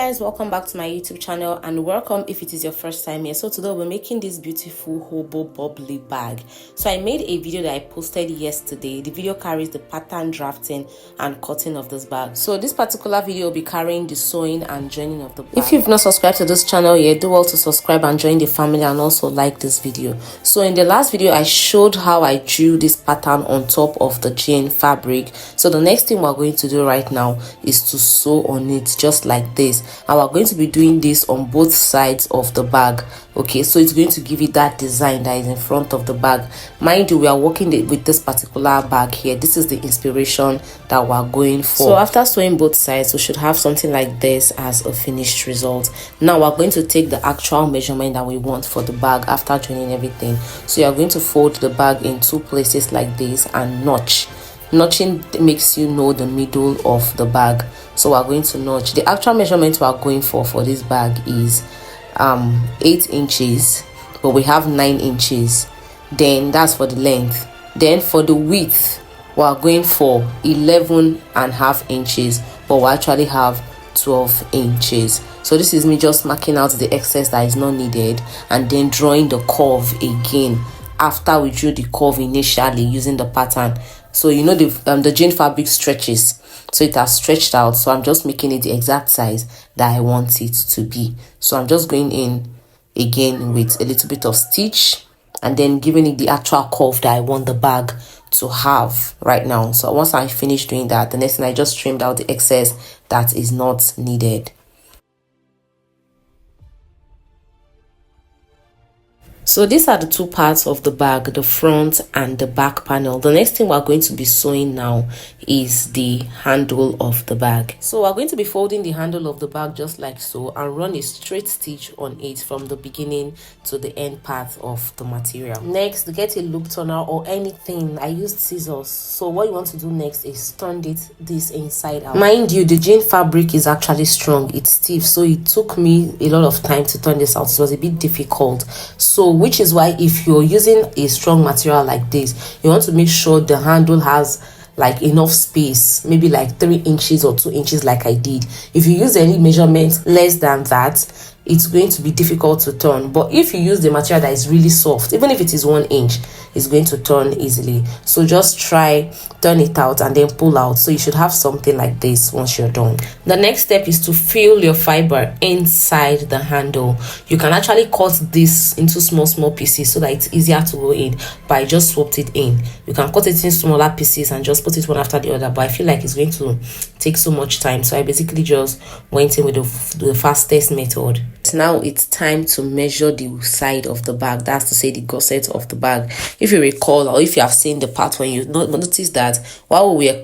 Guys, welcome back to my YouTube channel and welcome if it is your first time here. So today we're making this beautiful Hobo bubbly bag. So I made a video that I posted yesterday. The video carries the pattern drafting and cutting of this bag. So this particular video will be carrying the sewing and joining of the bag. If you've not subscribed to this channel yet, do well to subscribe and join the family, and also like this video. So in the last video I showed how I drew this pattern on top of the jean fabric. So the next thing we're going to do right now is to sew on it just like this, and we're going to be doing this on both sides of the bag. Okay, so it's going to give you that design that is in front of the bag. Mind you, we are working with this particular bag here. This is the inspiration that we're going for. So after sewing both sides, we should have something like this as a finished result. Now we're going to take the actual measurement that we want for the bag after joining everything. So you're going to fold the bag in two places like this and notch. Notching makes you know the middle of the bag, so we're going to notch. The actual measurement we are going for this bag is 8 inches, but we have 9 inches. Then that's for the length. Then for the width we are going for 11.5 inches, but we actually have 12 inches. So this is me just marking out the excess that is not needed and then drawing the curve again after we drew the curve initially using the pattern. So you know the jean fabric stretches, so it has stretched out, so I'm just making it the exact size that I want it to be. So I'm just going in again with a little bit of stitch and then giving it the actual curve that I want the bag to have right now. So once I finish doing that, the next thing, I just trimmed out the excess that is not needed. So these are the two parts of the bag, the front and the back panel. The next thing we're going to be sewing now is the handle of the bag. So we're going to be folding the handle of the bag just like so and run a straight stitch on it from the beginning to the end part of the material. Next, get a loop turner or anything. I used scissors. So what you want to do next is turn this inside out. Mind you, the jean fabric is actually strong, it's stiff, so it took me a lot of time to turn this out. It was a bit difficult. So which is why if you're using a strong material like this, you want to make sure the handle has like enough space, maybe like 3 inches or 2 inches like I did. If you use any measurement less than that, it's going to be difficult to turn. But if you use the material that is really soft, even if it is 1 inch, it's going to turn easily. So just try turn it out and then pull out. So you should have something like this once you're done. The next step is to fill your fiber inside the handle. You can actually cut this into small pieces so that it's easier to go in, but I just swapped it in. You can cut it in smaller pieces and just put it one after the other, but I feel like it's going to take so much time, so I basically just went in with the fastest method. Now it's time to measure the side of the bag, that's to say the gusset of the bag. If you recall, or if you have seen the part when you notice that while we were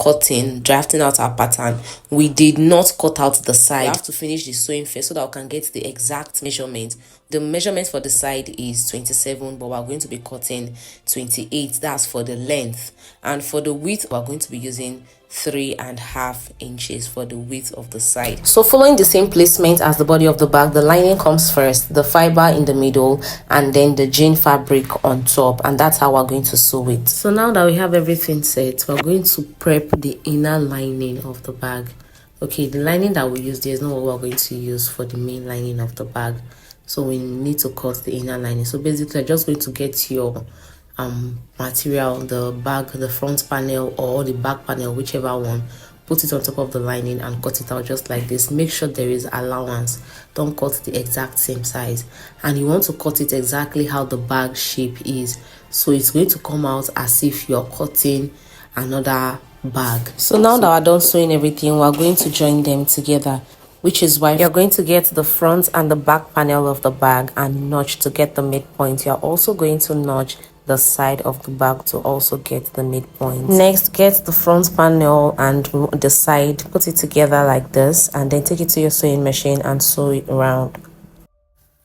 drafting out our pattern, we did not cut out the side. We have to finish the sewing first so that we can get the exact measurement. The measurement for the side is 27, but we're going to be cutting 28. That's for the length. And for the width, we're going to be using 3.5 inches for the width of the side. So following the same placement as the body of the bag, the lining comes first, the fiber in the middle, and then the jean fabric on top, and that's how we're going to sew it. So now that we have everything set, we're going to prep the inner lining of the bag. Okay, the lining that we use there is not what we're going to use for the main lining of the bag, so we need to cut the inner lining. So basically I'm just going to get your material, the bag, the front panel or the back panel, whichever one, put it on top of the lining and cut it out just like this. Make sure there is allowance, don't cut the exact same size, and you want to cut it exactly how the bag shape is, so it's going to come out as if you're cutting another bag. So now that we're done sewing everything, we're going to join them together, which is why you're going to get the front and the back panel of the bag and notch to get the midpoint. You're also going to notch the side of the bag to also get the midpoint. Next, get the front panel and the side, put it together like this, and then take it to your sewing machine and sew it around.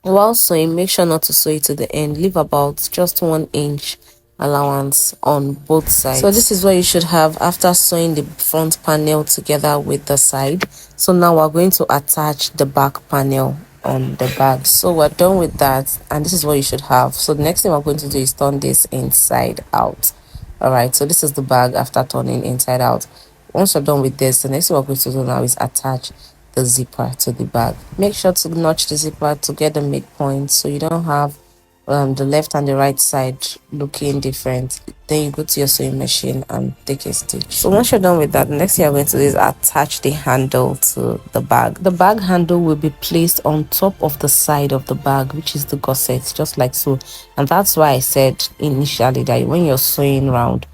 While sewing, make sure not to sew it to the end. Leave about just 1 inch allowance on both sides. So this is what you should have after sewing the front panel together with the side. So now we're going to attach the back panel on the bag. So we're done with that, and this is what you should have. So the next thing we're going to do is turn this inside out. All right, so this is the bag after turning inside out. Once you're done with this, the next thing we're going to do now is attach the zipper to the bag. Make sure to notch the zipper to get the midpoint so you don't have the left and the right side looking different. Then you go to your sewing machine and take a stitch. So once you're done with that, the next thing you're going to do is attach the handle to the bag. The bag handle will be placed on top of the side of the bag, which is the gusset, just like so. And that's why I said initially that when you're sewing round,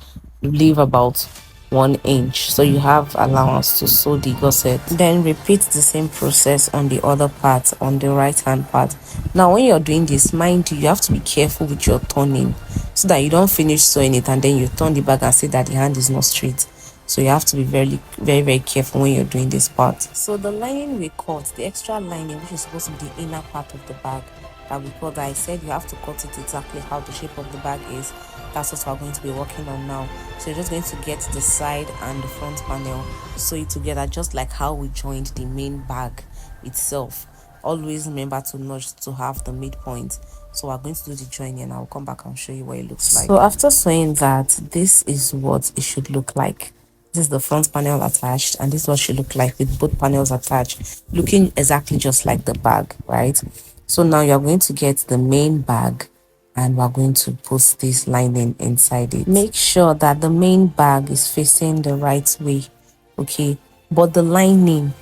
you leave about 1 inch so you have allowance to sew the gusset. Then repeat the same process on the other part, on the right hand part. Now when you're doing this, mind you have to be careful with your turning so that you don't finish sewing it and then you turn the bag and see that the hand is not straight. So you have to be very careful when you're doing this part. So the lining we cut, the extra lining which is supposed to be the inner part of the bag that we cut, that I said you have to cut it exactly how the shape of the bag is. That's what we're going to be working on now. So you're just going to get the side and the front panel, sew it together just like how we joined the main bag itself. Always remember to notch to have the midpoint. So we're going to do the joining and I'll come back and show you what it looks like. So after sewing that, this is what it should look like. This is the front panel attached and this is what it should look like with both panels attached, looking exactly just like the bag, right? So now you're going to get the main bag and we're going to put this lining inside it. Make sure that the main bag is facing the right way, okay, but the lining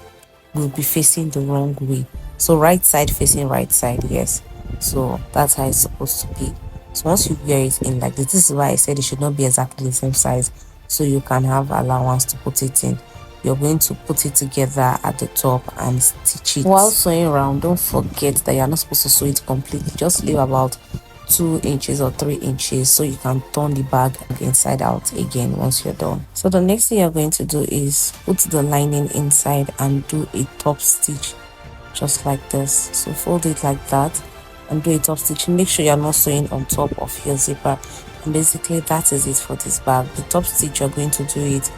will be facing the wrong way. So right side facing right side, yes. So that's how it's supposed to be. So once you wear it in like this is why I said it should not be exactly the same size, so you can have allowance to put it in. You're going to put it together at the top and stitch it. While sewing around, don't forget that you're not supposed to sew it completely. Just leave about 2 inches or 3 inches so you can turn the bag inside out again once you're done. So the next thing you're going to do is put the lining inside and do a top stitch just like this. So fold it like that and do a top stitch. Make sure you're not sewing on top of your zipper. And basically that is it for this bag. The top stitch, you're going to do it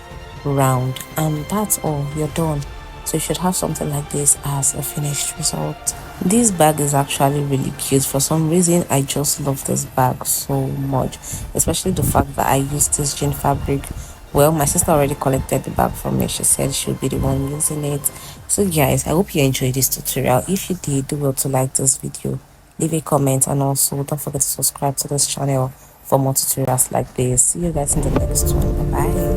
round and that's all, you're done. So you should have something like this as a finished result. This bag is actually really cute. For some reason I just love this bag so much, especially the fact that I used this jean fabric. Well, my sister already collected the bag from me. She said she'll be the one using it. So guys, I hope you enjoyed this tutorial. If you did, do well to like this video, leave a comment, and also don't forget to subscribe to this channel for more tutorials like this. See you guys in the next one. Bye bye.